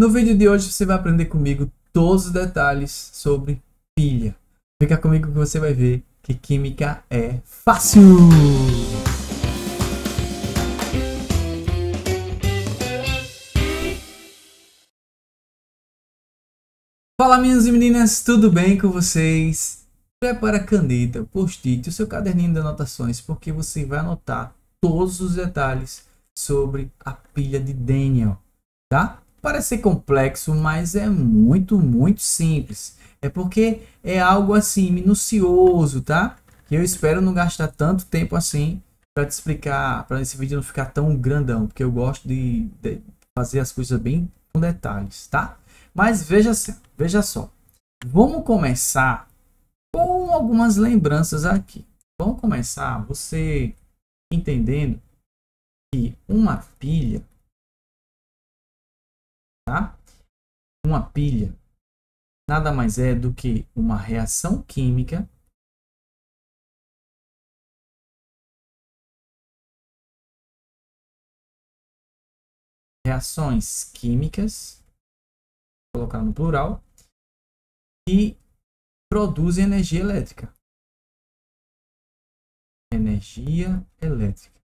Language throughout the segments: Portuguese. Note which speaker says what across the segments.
Speaker 1: No vídeo de hoje você vai aprender comigo todos os detalhes sobre pilha. Fica comigo que você vai ver que química é fácil! Fala meninos e meninas, tudo bem com vocês? Prepara a caneta, post-it, o seu caderninho de anotações, porque você vai anotar todos os detalhes sobre a pilha de Daniell, tá? Parece ser complexo, mas é muito simples. É porque é algo assim minucioso, tá? Que eu espero não gastar tanto tempo assim para te explicar, para esse vídeo não ficar tão grandão, porque eu gosto de fazer as coisas bem com detalhes, tá? Mas veja só. Vamos começar com algumas lembranças aqui. Vamos começar você entendendo que uma pilha, tá? Uma pilha nada mais é do que uma reação química reações químicas, vou colocar no plural, que produzem energia elétrica. Energia elétrica.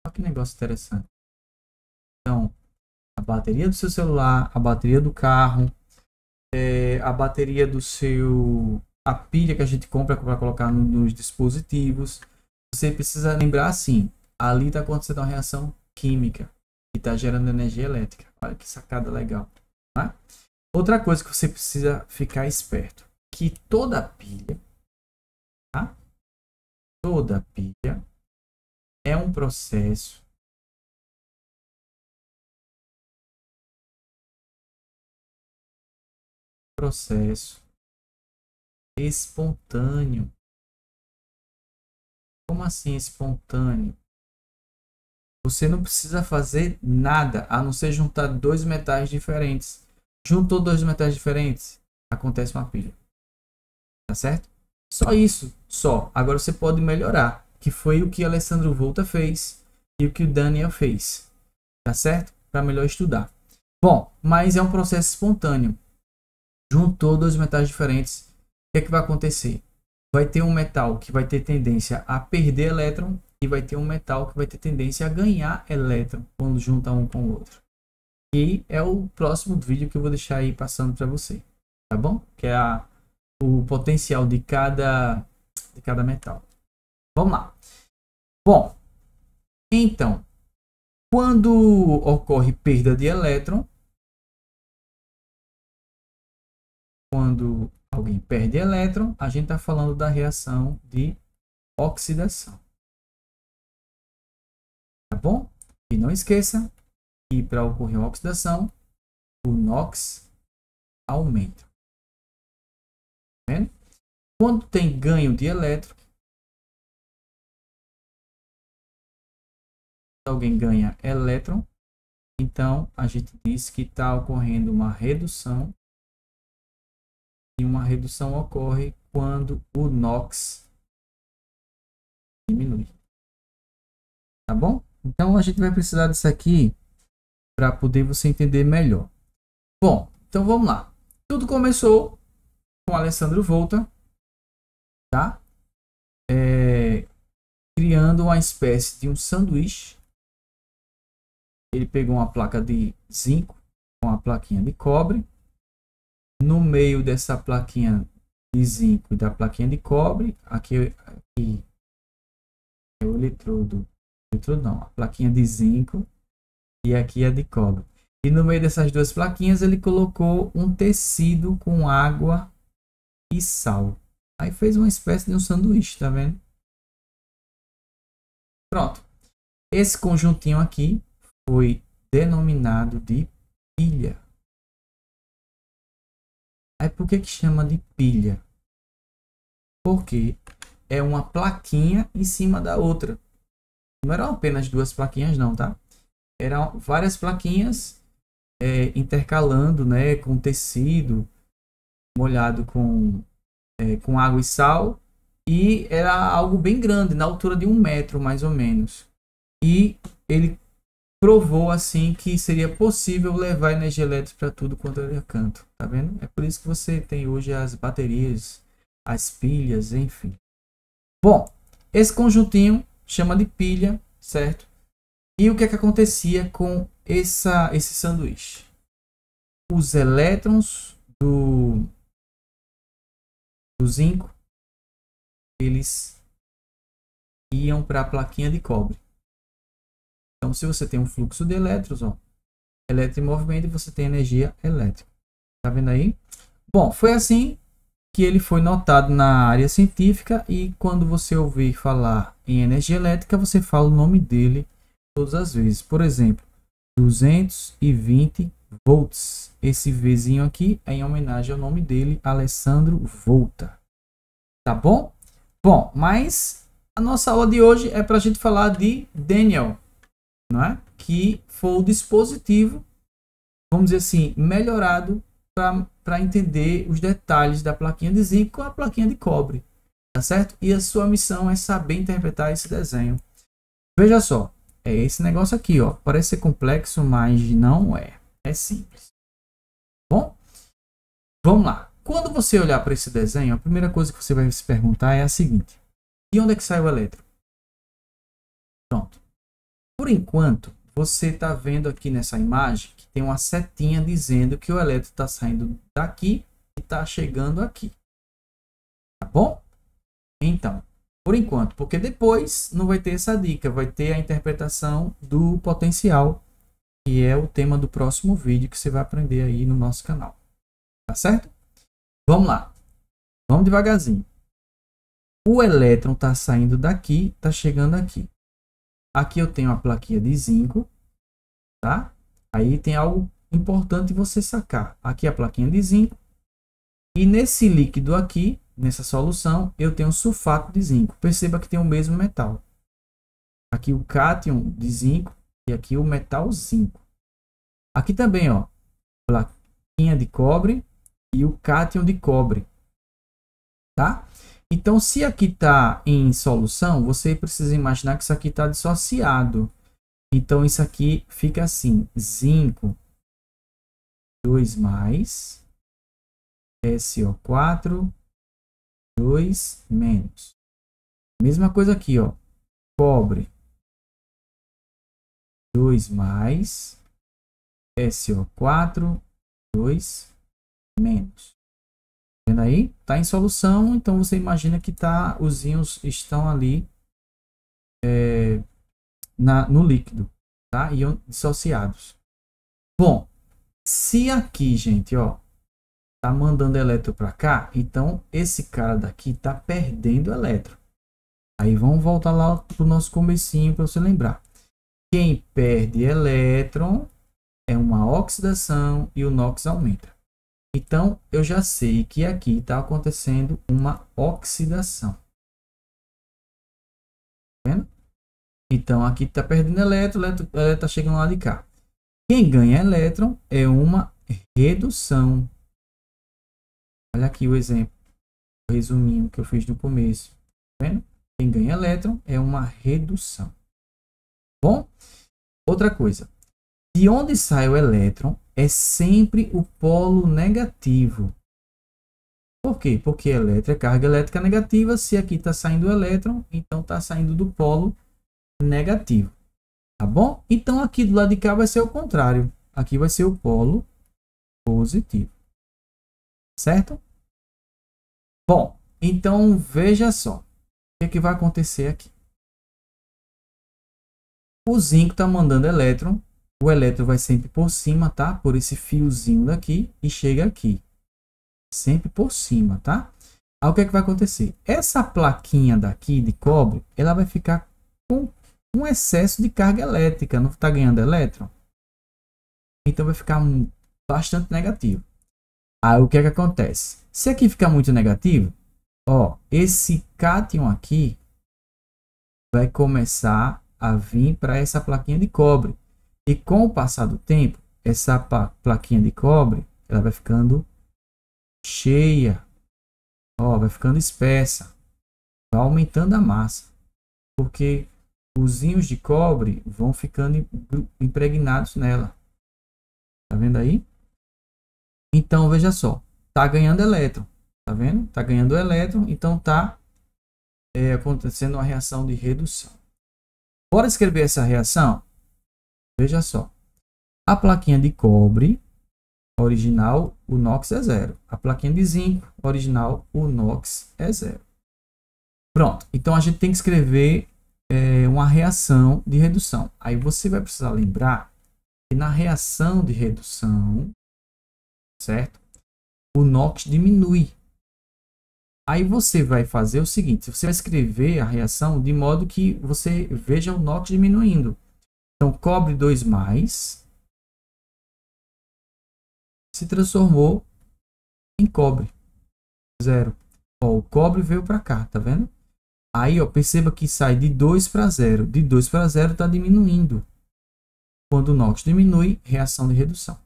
Speaker 1: Olha que negócio interessante. Então, a bateria do seu celular, a bateria do carro, a bateria do seu... a pilha que a gente compra para colocar nos dispositivos. Você precisa lembrar assim, ali está acontecendo uma reação química que está gerando energia elétrica. Olha que sacada legal. Tá? Outra coisa que você precisa ficar esperto, que toda pilha, tá? Toda pilha é um processo espontâneo. Como assim espontâneo? Você não precisa fazer nada, a não ser juntar dois metais diferentes. Juntou dois metais diferentes, acontece uma pilha. Tá certo? Só isso, só. Agora você pode melhorar, que foi o que Alessandro Volta fez e o que o Daniell fez. Tá certo? Para melhor estudar. Bom, mas é um processo espontâneo. Juntou dois metais diferentes, o que é que vai acontecer? Vai ter um metal que vai ter tendência a perder elétron e vai ter um metal que vai ter tendência a ganhar elétron quando junta um com o outro. E é o próximo vídeo que eu vou deixar aí passando para você, tá bom? Que é o potencial de cada metal. Vamos lá. Bom, então, quando ocorre perda de elétron, quando alguém perde elétron, a gente está falando da reação de oxidação. Tá bom? E não esqueça que para ocorrer uma oxidação, o NOx aumenta. Tá vendo? Quando tem ganho de elétron, alguém ganha elétron, então a gente diz que está ocorrendo uma redução. E uma redução ocorre quando o NOx diminui. Tá bom? Então a gente vai precisar disso aqui para poder você entender melhor. Bom, então vamos lá. Tudo começou com Alessandro Volta, tá? Criando uma espécie de um sanduíche. Ele pegou uma placa de zinco com uma plaquinha de cobre. No meio dessa plaquinha de zinco e da plaquinha de cobre, aqui é o eletrodo não, a plaquinha de zinco e aqui é de cobre. E no meio dessas duas plaquinhas ele colocou um tecido com água e sal. Aí fez uma espécie de um sanduíche, tá vendo? Pronto. Esse conjuntinho aqui foi denominado de pilha. Aí por que chama de pilha? Porque é uma plaquinha em cima da outra. Não eram apenas duas plaquinhas não, tá? Eram várias plaquinhas intercalando, né, com tecido molhado com água e sal. E era algo bem grande, na altura de 1 metro mais ou menos. E ele provou assim que seria possível levar energia elétrica para tudo quanto é canto, tá vendo? É por isso que você tem hoje as baterias, as pilhas, enfim. Bom, esse conjuntinho chama de pilha, certo? E o que é que acontecia com esse sanduíche? Os elétrons do zinco, eles iam para a plaquinha de cobre. Então, se você tem um fluxo de elétrons, ó, elétron em movimento, você tem energia elétrica. Tá vendo aí? Bom, foi assim que ele foi notado na área científica, e quando você ouvir falar em energia elétrica, você fala o nome dele todas as vezes. Por exemplo, 220 volts. Esse Vzinho aqui é em homenagem ao nome dele, Alessandro Volta. Tá bom? Bom, mas a nossa aula de hoje é para a gente falar de Daniell, não é? Que foi o dispositivo, vamos dizer assim, melhorado para entender os detalhes da plaquinha de zinco com a plaquinha de cobre, tá certo? E a sua missão é saber interpretar esse desenho. Veja só, é esse negócio aqui, ó. Parece ser complexo, mas não é. É simples. Bom, vamos lá. Quando você olhar para esse desenho, a primeira coisa que você vai se perguntar é a seguinte: de onde é que sai o elétron? Pronto. Por enquanto, você está vendo aqui nessa imagem que tem uma setinha dizendo que o elétron está saindo daqui e está chegando aqui. Tá bom? Então, por enquanto, porque depois não vai ter essa dica, vai ter a interpretação do potencial, que é o tema do próximo vídeo que você vai aprender aí no nosso canal. Tá certo? Vamos lá. Vamos devagarzinho. O elétron está saindo daqui, está chegando aqui. Aqui eu tenho a plaquinha de zinco, tá? Aí tem algo importante você sacar. Aqui a plaquinha de zinco. E nesse líquido aqui, nessa solução, eu tenho sulfato de zinco. Perceba que tem o mesmo metal. Aqui o cátion de zinco e aqui o metal zinco. Aqui também, ó, plaquinha de cobre e o cátion de cobre, tá? Então, se aqui está em solução, você precisa imaginar que isso aqui está dissociado. Então, isso aqui fica assim: zinco 2 mais, SO4 2 menos. Mesma coisa aqui, ó, cobre 2 mais, SO4 2 menos. Vendo aí? Está em solução, então você imagina que os íons estão ali no líquido, tá? Íons dissociados. Bom, se aqui, gente, ó, tá mandando elétron para cá, então esse cara daqui tá perdendo elétron. Aí vamos voltar lá pro nosso comecinho para você lembrar. Quem perde elétron é uma oxidação e o NOx aumenta. Então, eu já sei que aqui está acontecendo uma oxidação. Tá vendo? Então, aqui está perdendo elétron, o elétron está chegando lá de cá. Quem ganha elétron é uma redução. Olha aqui o exemplo, o resuminho que eu fiz no começo. Tá vendo? Quem ganha elétron é uma redução. Bom, outra coisa. De onde sai o elétron é sempre o polo negativo. Por quê? Porque elétron é carga elétrica negativa. Se aqui está saindo o elétron, então está saindo do polo negativo. Tá bom? Então aqui do lado de cá vai ser o contrário. Aqui vai ser o polo positivo. Certo? Bom, então veja só. O que é que vai acontecer aqui? O zinco está mandando elétron. O elétron vai sempre por cima, tá? Por esse fiozinho daqui e chega aqui. Sempre por cima, tá? Aí o que é que vai acontecer? Essa plaquinha daqui de cobre, ela vai ficar com um excesso de carga elétrica. Não está ganhando elétron? Então vai ficar bastante negativo. Aí o que é que acontece? Se aqui ficar muito negativo, ó, esse cátion aqui vai começar a vir para essa plaquinha de cobre. E com o passar do tempo, essa plaquinha de cobre, ela vai ficando cheia, ó, vai ficando espessa, vai aumentando a massa, porque os íons de cobre vão ficando impregnados nela. Tá vendo aí? Então, veja só. Tá ganhando elétron. Tá vendo? Tá ganhando elétron. Então, tá acontecendo uma reação de redução. Bora escrever essa reação? Veja só. A plaquinha de cobre original, o NOx é 0. A plaquinha de zinco original, o NOx é 0. Pronto. Então, a gente tem que escrever uma reação de redução. Aí você vai precisar lembrar que na reação de redução, certo? O NOx diminui. Aí você vai fazer o seguinte, você vai escrever a reação de modo que você veja o NOx diminuindo. Então, cobre 2+, se transformou em cobre 0. Ó, o cobre veio para cá, tá vendo? Aí, ó, perceba que sai de 2 para 0. De 2 para 0 está diminuindo. Quando o NOx diminui, reação de redução.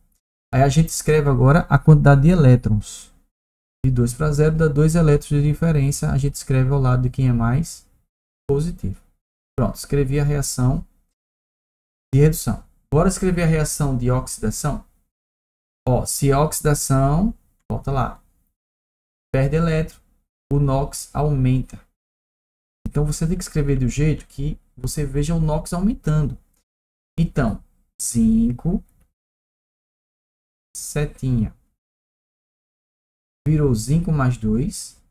Speaker 1: Aí a gente escreve agora a quantidade de elétrons. De 2 para 0 dá 2 elétrons de diferença. A gente escreve ao lado de quem é mais positivo. Pronto, escrevi a reação de redução. Bora escrever a reação de oxidação? Ó, se a oxidação, volta lá, perde elétron, o NOx aumenta. Então você tem que escrever do jeito que você veja o NOx aumentando. Então, zinco, setinha, virou zinco mais 2,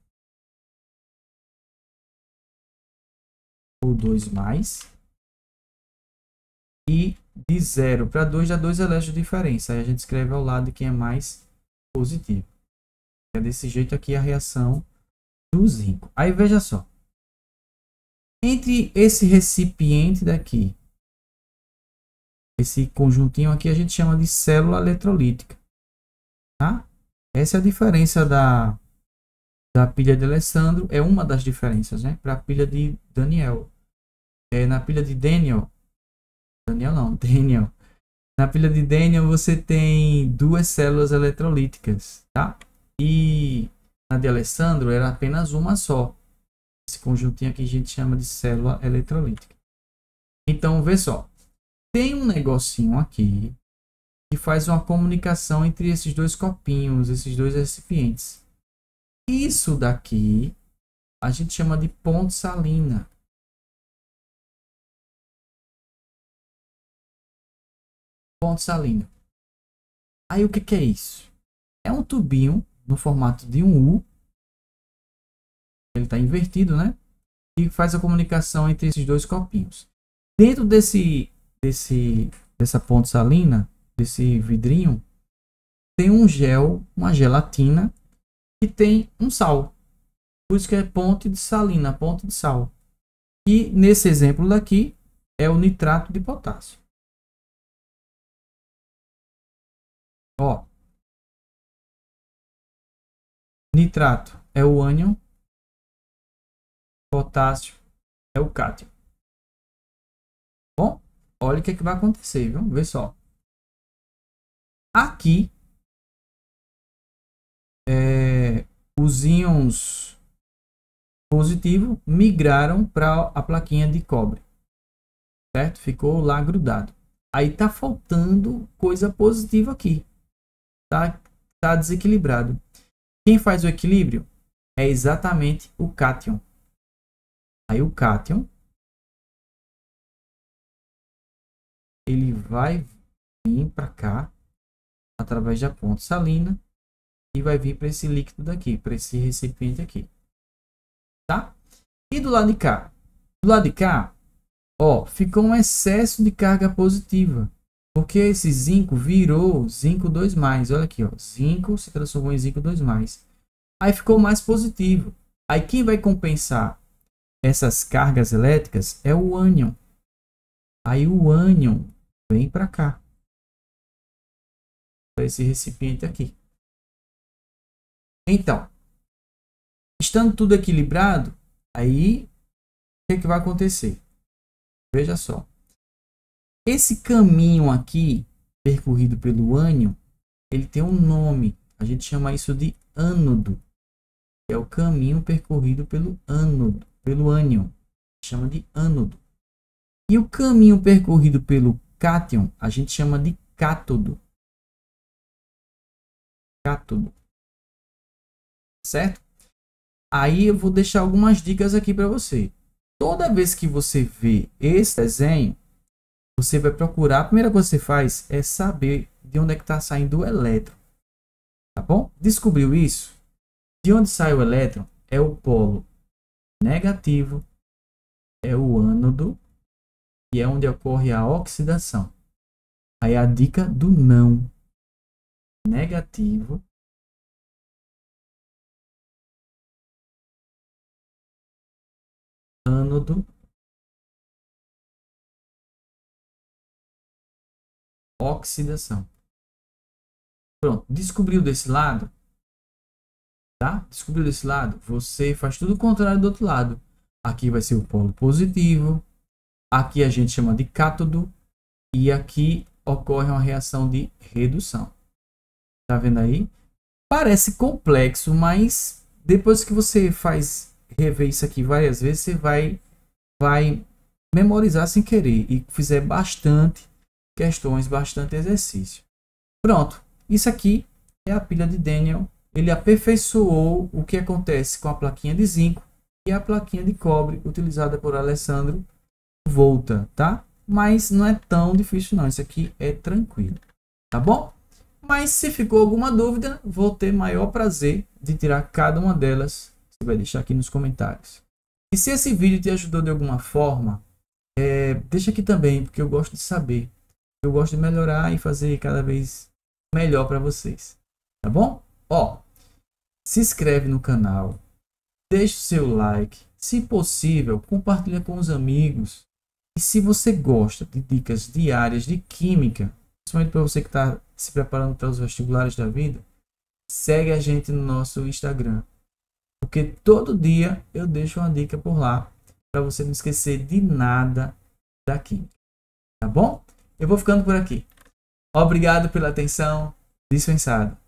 Speaker 1: ou 2+, e de 0 para 2 dá 2 elétrons de diferença. Aí a gente escreve ao lado de quem é mais positivo. É desse jeito aqui a reação do zinco. Aí veja só. Entre esse recipiente daqui, esse conjuntinho aqui, a gente chama de célula eletrolítica. Tá? Essa é a diferença da pilha de Alessandro. É uma das diferenças, né? Para a pilha de Daniel. Na pilha de Daniel. Na pilha de Daniel você tem 2 células eletrolíticas, tá? E na de Alessandro era apenas uma só. Esse conjuntinho aqui a gente chama de célula eletrolítica. Então, vê só. Tem um negocinho aqui que faz uma comunicação entre esses dois copinhos, esses dois recipientes. Isso daqui a gente chama de ponte salina. Ponte salina. Aí o que é isso? É um tubinho no formato de um U. Ele está invertido, né? E faz a comunicação entre esses dois copinhos. Dentro dessa ponte salina, desse vidrinho, tem um gel, uma gelatina, que tem um sal. Por isso que é ponte de salina, ponte de sal. E nesse exemplo daqui é o nitrato de potássio. Ó, nitrato é o ânion, potássio é o cátion. Bom, olha o que vai acontecer, viu? Vê só. Aqui, os íons positivos migraram para a plaquinha de cobre, certo? Ficou lá grudado. Aí tá faltando coisa positiva aqui. Tá desequilibrado. Quem faz o equilíbrio é exatamente o cátion. Aí o cátion ele vai vir para cá através da ponte salina e vai vir para esse líquido daqui, para esse recipiente aqui, tá? E do lado de cá? Do lado de cá, ó, ficou um excesso de carga positiva, porque esse zinco virou zinco 2+. Olha aqui, ó, zinco se transformou em zinco 2+. Aí ficou mais positivo. Aí quem vai compensar essas cargas elétricas é o ânion. Aí o ânion vem para cá, para esse recipiente aqui. Então, estando tudo equilibrado, aí o que vai acontecer? Veja só. Esse caminho aqui, percorrido pelo ânion, ele tem um nome. A gente chama isso de ânodo. É o caminho percorrido pelo ânodo, pelo ânion. Chama de ânodo. E o caminho percorrido pelo cátion a gente chama de cátodo. Cátodo. Certo? Aí eu vou deixar algumas dicas aqui para você. Toda vez que você vê esse desenho, você vai procurar, a primeira coisa que você faz é saber de onde é que está saindo o elétron. Tá bom? Descobriu isso? De onde sai o elétron? É o polo negativo, é o ânodo e é onde ocorre a oxidação. Aí a dica do não. Negativo, ânodo, oxidação. Pronto, descobriu desse lado? Tá? Descobriu desse lado? Você faz tudo o contrário do outro lado. Aqui vai ser o polo positivo, aqui a gente chama de cátodo e aqui ocorre uma reação de redução. Tá vendo aí? Parece complexo, mas depois que você faz rever isso aqui várias vezes, você vai memorizar sem querer e fizer bastante questões, bastante exercício. Pronto, isso aqui é a pilha de Daniell. Ele aperfeiçoou o que acontece com a plaquinha de zinco e a plaquinha de cobre utilizada por Alessandro Volta, tá? Mas não é tão difícil não, isso aqui é tranquilo, tá bom? Mas se ficou alguma dúvida, vou ter maior prazer de tirar cada uma delas. Você vai deixar aqui nos comentários. E se esse vídeo te ajudou de alguma forma, deixa aqui também, porque eu gosto de saber. Eu gosto de melhorar e fazer cada vez melhor para vocês. Tá bom? Ó, se inscreve no canal, deixa o seu like. Se possível, compartilha com os amigos. E se você gosta de dicas diárias de química, principalmente para você que está se preparando para os vestibulares da vida, segue a gente no nosso Instagram. Porque todo dia eu deixo uma dica por lá, para você não esquecer de nada da química. Tá bom? Eu vou ficando por aqui. Obrigado pela atenção. Dispensado.